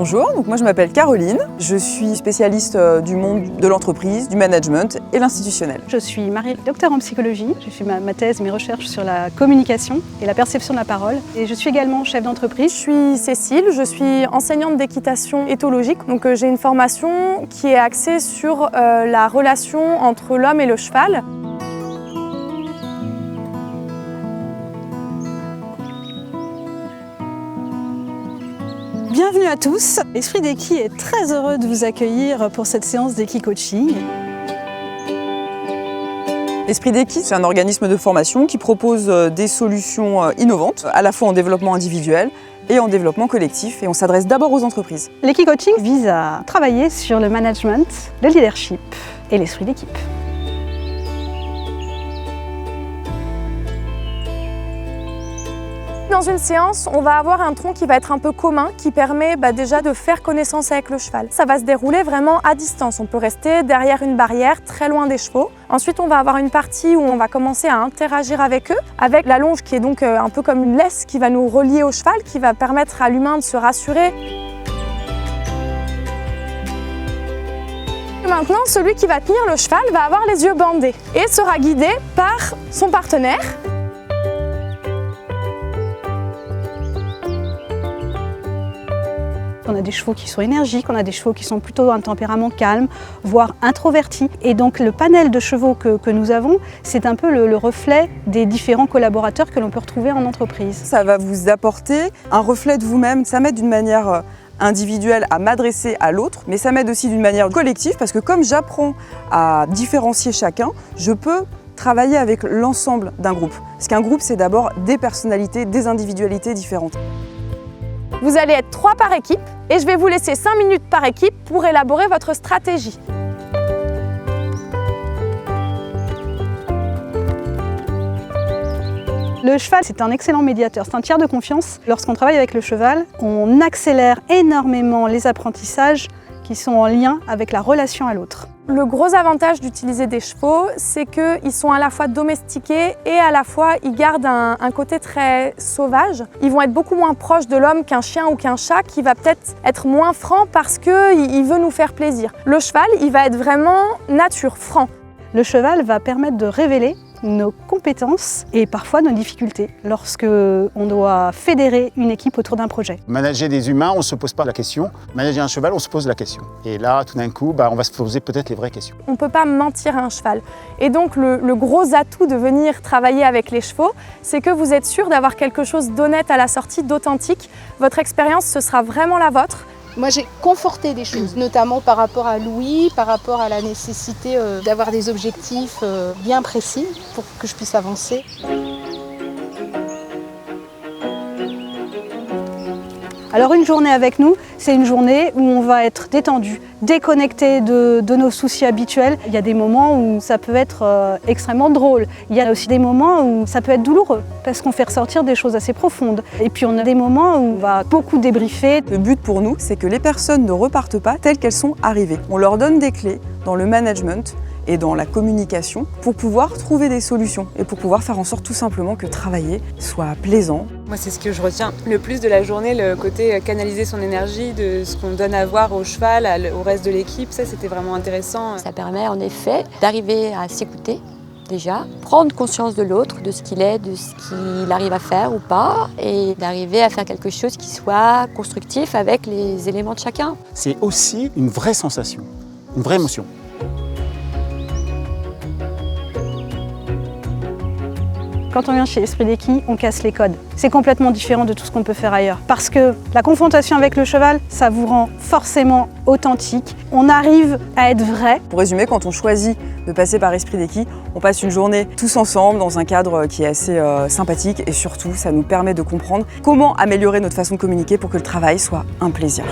Bonjour, donc moi je m'appelle Caroline, je suis spécialiste du monde de l'entreprise, du management et l'institutionnel. Je suis Marie, docteur en psychologie. J'ai fait ma thèse, mes recherches sur la communication et la perception de la parole. Et je suis également chef d'entreprise. Je suis Cécile, je suis enseignante d'équitation éthologique. Donc j'ai une formation qui est axée sur la relation entre l'homme et le cheval. Bienvenue à tous. Esprit d'Equi est très heureux de vous accueillir pour cette séance d'Equi Coaching. Esprit d'Equi, c'est un organisme de formation qui propose des solutions innovantes, à la fois en développement individuel et en développement collectif, et on s'adresse d'abord aux entreprises. L'Equi Coaching vise à travailler sur le management, le leadership et l'esprit d'équipe. Dans une séance, on va avoir un tronc qui va être un peu commun, qui permet déjà de faire connaissance avec le cheval. Ça va se dérouler vraiment à distance. On peut rester derrière une barrière, très loin des chevaux. Ensuite, on va avoir une partie où on va commencer à interagir avec eux, avec la longe qui est donc un peu comme une laisse qui va nous relier au cheval, qui va permettre à l'humain de se rassurer. Maintenant, celui qui va tenir le cheval va avoir les yeux bandés et sera guidé par son partenaire. On a des chevaux qui sont énergiques, on a des chevaux qui sont plutôt un tempérament calme, voire introverti. Et donc le panel de chevaux que nous avons, c'est un peu le reflet des différents collaborateurs que l'on peut retrouver en entreprise. Ça va vous apporter un reflet de vous-même, ça m'aide d'une manière individuelle à m'adresser à l'autre, mais ça m'aide aussi d'une manière collective parce que comme j'apprends à différencier chacun, je peux travailler avec l'ensemble d'un groupe. Parce qu'un groupe, c'est d'abord des personnalités, des individualités différentes. Vous allez être 3 par équipe et je vais vous laisser 5 minutes par équipe pour élaborer votre stratégie. Le cheval, c'est un excellent médiateur, c'est un tiers de confiance. Lorsqu'on travaille avec le cheval, on accélère énormément les apprentissages qui sont en lien avec la relation à l'autre. Le gros avantage d'utiliser des chevaux, c'est qu'ils sont à la fois domestiqués et à la fois ils gardent un côté très sauvage. Ils vont être beaucoup moins proches de l'homme qu'un chien ou qu'un chat qui va peut-être être moins franc parce qu'il veut nous faire plaisir. Le cheval, il va être vraiment nature, franc. Le cheval va permettre de révéler nos compétences et parfois nos difficultés lorsque on doit fédérer une équipe autour d'un projet. Manager des humains, on ne se pose pas la question. Manager un cheval, on se pose la question. Et là, tout d'un coup, on va se poser peut-être les vraies questions. On ne peut pas mentir à un cheval. Et donc, le gros atout de venir travailler avec les chevaux, c'est que vous êtes sûr d'avoir quelque chose d'honnête à la sortie, d'authentique. Votre expérience, ce sera vraiment la vôtre. Moi, j'ai conforté des choses, notamment par rapport à Louis, par rapport à la nécessité d'avoir des objectifs bien précis pour que je puisse avancer. Alors une journée avec nous, c'est une journée où on va être détendu, déconnecté de nos soucis habituels. Il y a des moments où ça peut être extrêmement drôle. Il y a aussi des moments où ça peut être douloureux parce qu'on fait ressortir des choses assez profondes. Et puis on a des moments où on va beaucoup débriefer. Le but pour nous, c'est que les personnes ne repartent pas telles qu'elles sont arrivées. On leur donne des clés dans le management et dans la communication pour pouvoir trouver des solutions et pour pouvoir faire en sorte tout simplement que travailler soit plaisant. Moi, c'est ce que je retiens le plus de la journée, le côté canaliser son énergie, de ce qu'on donne à voir au cheval, au reste de l'équipe. Ça, c'était vraiment intéressant. Ça permet en effet d'arriver à s'écouter déjà, prendre conscience de l'autre, de ce qu'il est, de ce qu'il arrive à faire ou pas, et d'arriver à faire quelque chose qui soit constructif avec les éléments de chacun. C'est aussi une vraie sensation, une vraie émotion. Quand on vient chez Esprit d'Equi, on casse les codes. C'est complètement différent de tout ce qu'on peut faire ailleurs. Parce que la confrontation avec le cheval, ça vous rend forcément authentique. On arrive à être vrai. Pour résumer, quand on choisit de passer par Esprit d'Equi, on passe une journée tous ensemble dans un cadre qui est assez sympathique et surtout, ça nous permet de comprendre comment améliorer notre façon de communiquer pour que le travail soit un plaisir.